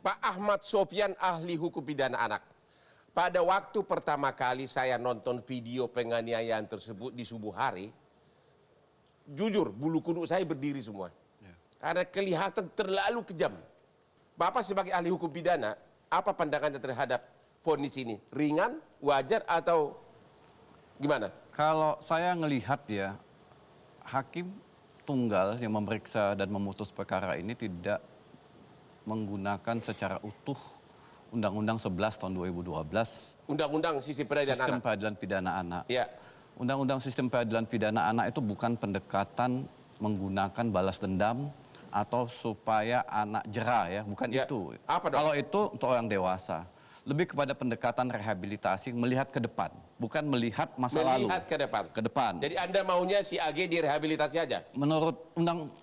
Pak Ahmad Sofyan, ahli hukum pidana anak. Pada waktu pertama kali saya nonton video penganiayaan tersebut di subuh hari, jujur bulu kuduk saya berdiri semua. Karena kelihatan terlalu kejam. Bapak sebagai ahli hukum pidana, apa pandangannya terhadap vonis ini? Ringan, wajar, atau gimana? Kalau saya ngelihat ya, hakim tunggal yang memeriksa dan memutus perkara ini tidak menggunakan secara utuh Undang-Undang 11 tahun 2012. Undang-Undang Sistem Peradilan Pidana Anak. Ya. Undang-Undang Sistem Peradilan Pidana Anak itu bukan pendekatan menggunakan balas dendam atau supaya anak jera ya, bukan itu. Apa dong? Kalau itu untuk orang dewasa. Lebih kepada pendekatan rehabilitasi, melihat ke depan, bukan melihat masa lalu. Melihat ke depan. Ke depan. Jadi Anda maunya si AG direhabilitasi aja? Menurut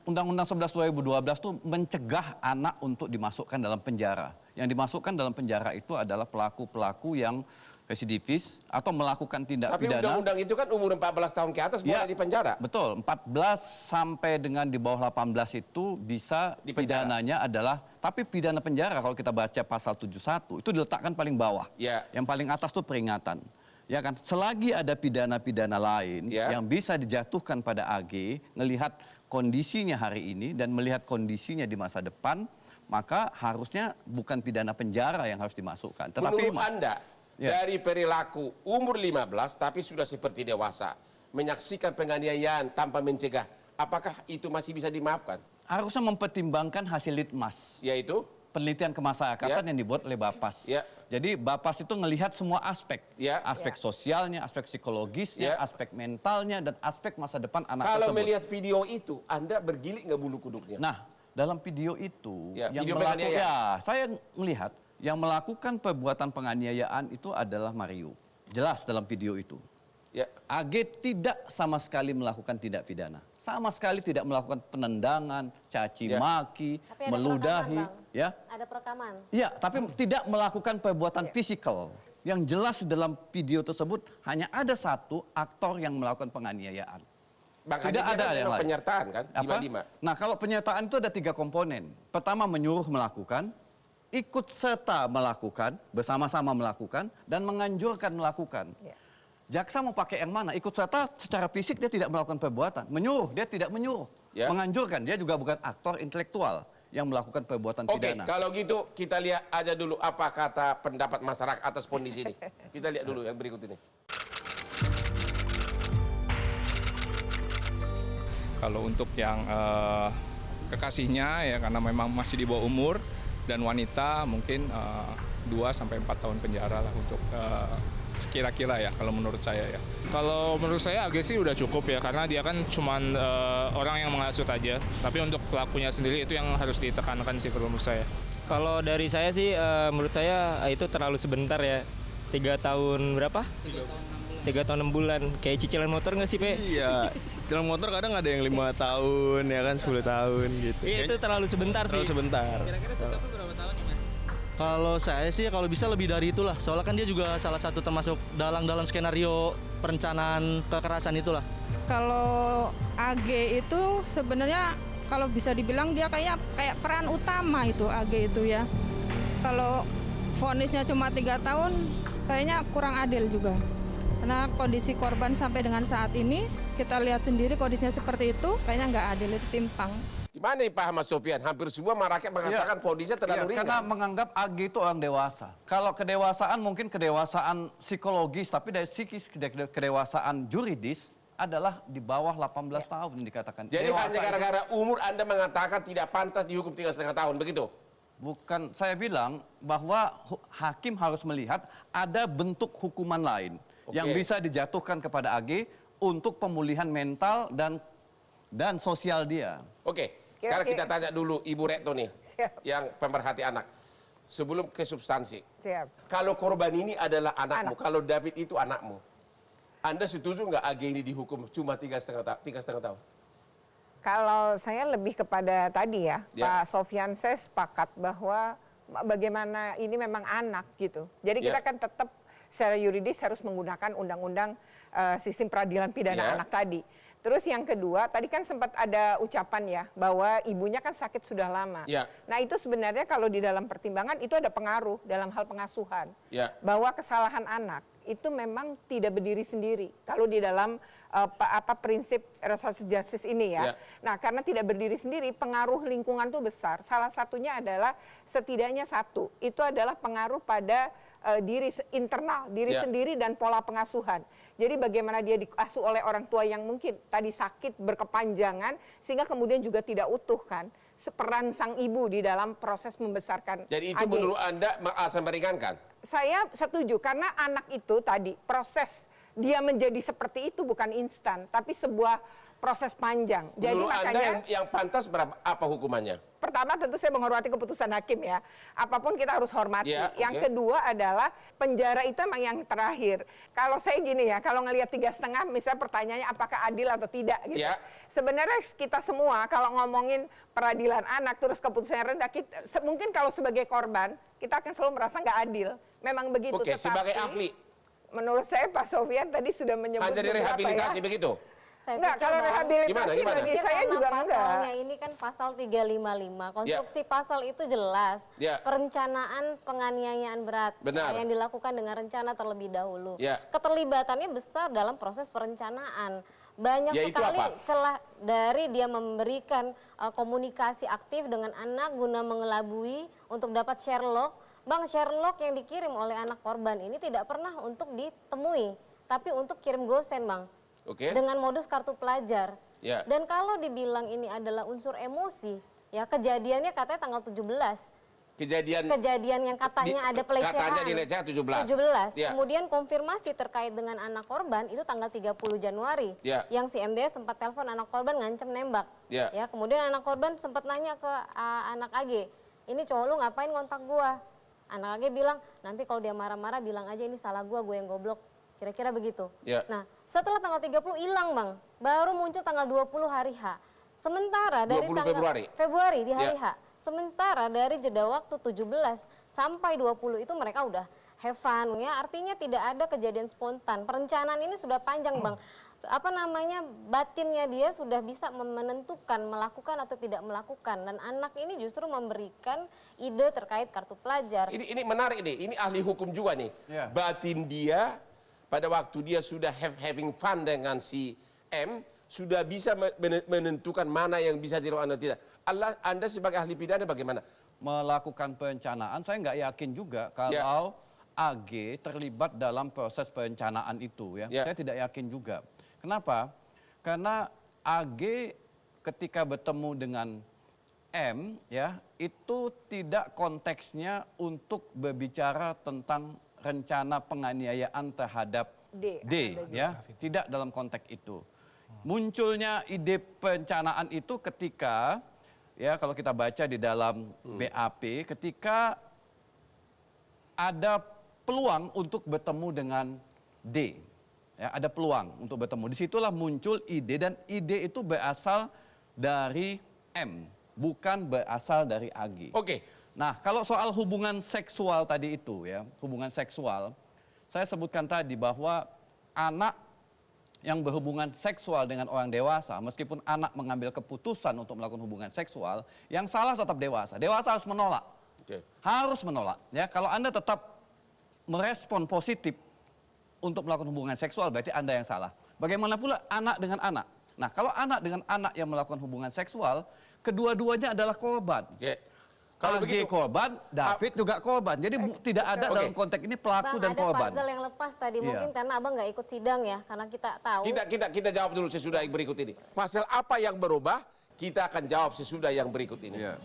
Undang-Undang 11 2012 itu mencegah anak untuk dimasukkan dalam penjara. Yang dimasukkan dalam penjara itu adalah pelaku-pelaku yang residivis atau melakukan tindak Tapi pidana. Tapi undang-undang itu kan umur 14 tahun ke atas boleh di penjara. Betul, 14 sampai dengan di bawah 18 itu bisa pidananya adalah, tapi pidana penjara kalau kita baca pasal 71 itu diletakkan paling bawah. Ya. Yang paling atas itu peringatan. Ya kan, selagi ada pidana-pidana lain yang bisa dijatuhkan pada AG, ngelihat kondisinya hari ini dan melihat kondisinya di masa depan, maka harusnya bukan pidana penjara yang harus dimasukkan. Tetapi menurut Anda, dari perilaku umur 15 tapi sudah seperti dewasa, menyaksikan penganiayaan tanpa mencegah, apakah itu masih bisa dimaafkan? Harusnya mempertimbangkan hasil litmas. Yaitu? Penelitian kemasyarakatan yang dibuat oleh Bapas. Jadi Bapas itu ngelihat semua aspek. Aspek sosialnya, aspek psikologisnya, aspek mentalnya, dan aspek masa depan anak tersebut. Kalau melihat video itu, Anda bergilik nggak bulu kuduknya? Nah, dalam video itu, video saya melihat yang melakukan perbuatan penganiayaan itu adalah Mario. Jelas dalam video itu. AG tidak sama sekali melakukan tindak pidana. Sama sekali tidak melakukan penendangan, caci maki, meludahi. Ada perekaman. Ya, tapi tidak melakukan perbuatan fisikal. Yang jelas dalam video tersebut hanya ada satu aktor yang melakukan penganiayaan. Tidak ada yang penyertaan kan? Nah, kalau penyertaan itu ada 3 komponen. Pertama, menyuruh melakukan, ikut serta melakukan, bersama-sama melakukan, dan menganjurkan melakukan. Jaksa mau pakai yang mana? Ikut serta secara fisik dia tidak melakukan perbuatan. Menyuruh, dia tidak menyuruh. Menganjurkan, dia juga bukan aktor intelektual yang melakukan perbuatan pidana. Oke, kalau gitu kita lihat aja dulu apa kata pendapat masyarakat atas kondisi ini. Kita lihat dulu yang berikut ini. Kalau untuk yang kekasihnya ya karena memang masih di bawah umur dan wanita mungkin 2-4 tahun penjara lah untuk sekira-kira ya kalau menurut saya ya. Kalau menurut saya AG sih udah cukup ya karena dia kan cuman orang yang menghasut aja. Tapi untuk pelakunya sendiri itu yang harus ditekankan sih kalau menurut saya. Kalau dari saya sih menurut saya itu terlalu sebentar ya. 3 tahun berapa? 3 tahun 6 bulan. Kayak cicilan motor nggak sih, Pe? Iya. Cicilan motor kadang ada yang 5 tahun ya kan 10 tahun gitu. Iya, itu terlalu sebentar sih. Terlalu sebentar. Kira-kira cocoknya berapa tahun nih, Mas? Kalau saya sih kalau bisa lebih dari itulah. Soalnya kan dia juga salah satu termasuk dalam skenario perencanaan kekerasan itulah. Kalau AG itu sebenarnya kalau bisa dibilang dia kayak peran utama itu AG itu ya. Kalau vonisnya cuma 3 tahun kayaknya kurang adil juga. Karena kondisi korban sampai dengan saat ini kita lihat sendiri kondisinya seperti itu kayaknya nggak adil, itu timpang. Gimana nih Pak Ahmad Sofyan? Hampir semua rakyat mengatakan vonisnya terlalu ringan. Karena menganggap AG itu orang dewasa. Kalau kedewasaan mungkin kedewasaan psikologis, tapi dari psikis kedewasaan juridis adalah di bawah 18 tahun yang dikatakan. Jadi hanya gara-gara umur Anda mengatakan tidak pantas dihukum 3,5 tahun, begitu? Bukan, saya bilang bahwa hakim harus melihat ada bentuk hukuman lain yang bisa dijatuhkan kepada AG untuk pemulihan mental dan sosial dia. Oke. Sekarang kita tanya dulu Ibu Retno nih, yang pemerhati anak. Sebelum ke substansi, kalau korban ini adalah anakmu, kalau David itu anakmu, Anda setuju nggak AG ini dihukum cuma 3,5 tahun? Kalau saya lebih kepada tadi ya, Pak Sofyan, saya sepakat bahwa bagaimana ini memang anak gitu. Jadi kita kan tetap secara yuridis harus menggunakan undang-undang sistem peradilan pidana anak tadi. Terus yang kedua, tadi kan sempat ada ucapan ya, bahwa ibunya kan sakit sudah lama. Ya. Nah itu sebenarnya kalau di dalam pertimbangan itu ada pengaruh dalam hal pengasuhan. Ya. Bahwa kesalahan anak itu memang tidak berdiri sendiri. Kalau di dalam prinsip restoratif justice ini ya. Ya. Nah karena tidak berdiri sendiri, pengaruh lingkungan itu besar. Salah satunya adalah setidaknya satu, itu adalah pengaruh pada diri internal, diri Ya. sendiri dan pola pengasuhan. Jadi bagaimana dia diasuh oleh orang tua yang mungkin tadi sakit berkepanjangan sehingga kemudian juga tidak utuh kan peran sang ibu di dalam proses membesarkan. Jadi itu AG. menurut Anda alasan meringankan? Saya setuju karena anak itu tadi proses dia menjadi seperti itu bukan instan tapi sebuah proses panjang. Jadi Menurut Anda makanya yang pantas apa hukumannya? pertama tentu saya menghormati keputusan hakim ya. Apapun kita harus hormati. Ya, Yang kedua adalah penjara itu emang yang terakhir. Kalau saya gini ya, kalau ngelihat 3,5 misalnya pertanyaannya apakah adil atau tidak gitu. Ya. Sebenarnya kita semua kalau ngomongin peradilan anak terus keputusannya rendah, mungkin kalau sebagai korban kita akan selalu merasa nggak adil. Memang begitu. Oke, Tetapi sebagai ahli. menurut saya Pak Sofian tadi sudah menyebut Anda beberapa direhabilitasi ya. begitu? Saya Enggak, pikir, kalau Bang, rehabilitasi Gimana? bagi saya karena juga pasalnya enggak. ini kan pasal 355. Konstruksi pasal itu jelas. Ya. Perencanaan penganiayaan berat Benar. yang dilakukan dengan rencana terlebih dahulu. Ya. Keterlibatannya besar dalam proses perencanaan. Banyak Yaitu sekali apa? celah dari dia memberikan komunikasi aktif dengan anak guna mengelabui untuk dapat Sherlock. Bang, Sherlock yang dikirim oleh anak korban ini tidak pernah untuk ditemui, tapi untuk kirim gosen, Bang. Oke. Dengan modus kartu pelajar. Ya. Dan kalau dibilang ini adalah unsur emosi, ya kejadiannya katanya tanggal 17. Kejadian yang katanya ada pelecehan. Katanya dilecehan 17. 17. Ya. Kemudian konfirmasi terkait dengan anak korban itu tanggal 30 Januari. Ya. Yang si MDS sempat telepon anak korban ngancem nembak. Ya. Kemudian anak korban sempat nanya ke anak AG, "Ini cowok lu ngapain ngontak gua?" Anak AG bilang, "Nanti kalau dia marah-marah bilang aja ini salah gua yang goblok." Kira-kira begitu. Ya. Nah, setelah tanggal 30 hilang, Bang. Baru muncul tanggal 20 hari H. Sementara dari 20 tanggal Februari di hari Ya. H. Sementara dari jeda waktu 17 sampai 20 itu mereka udah have fun ya. Artinya tidak ada kejadian spontan. Perencanaan ini sudah panjang, Bang. Batinnya dia sudah bisa menentukan melakukan atau tidak melakukan. Dan anak ini justru memberikan ide terkait kartu pelajar. Ini menarik nih. Ini ahli hukum juga nih. Ya. Batin dia pada waktu dia sudah having fun dengan si M sudah bisa menentukan mana yang bisa dilakukan atau tidak. Anda sebagai ahli pidana bagaimana? Melakukan perencanaan, saya nggak yakin juga kalau AG terlibat dalam proses perencanaan itu ya. Ya. Saya tidak yakin juga. Kenapa? Karena AG ketika bertemu dengan M ya, itu tidak konteksnya untuk berbicara tentang rencana penganiayaan terhadap D ya, tidak dalam konteks itu. Munculnya ide perencanaan itu ketika ya kalau kita baca di dalam BAP ketika ada peluang untuk bertemu dengan D. Ya, ada peluang untuk bertemu. Disitulah muncul ide dan ide itu berasal dari M, bukan berasal dari AG. Oke. Nah, kalau soal hubungan seksual tadi itu ya, hubungan seksual, saya sebutkan tadi bahwa anak yang berhubungan seksual dengan orang dewasa, meskipun anak mengambil keputusan untuk melakukan hubungan seksual, yang salah tetap dewasa. Dewasa harus menolak. Oke. Harus menolak. Ya, kalau Anda tetap merespon positif untuk melakukan hubungan seksual, berarti Anda yang salah. Bagaimana pula anak dengan anak? Nah, kalau anak dengan anak yang melakukan hubungan seksual, kedua-duanya adalah korban. Oke. Kalau AG begitu korban, David juga korban. Jadi tidak ada dalam konteks ini pelaku dan korban. Bang, ada puzzle yang lepas tadi. Iya. Mungkin karena Abang nggak ikut sidang ya. Karena kita tahu. kita jawab dulu sesudah yang berikut ini. Pasal apa yang berubah? Kita akan jawab sesudah yang berikut ini. Iya.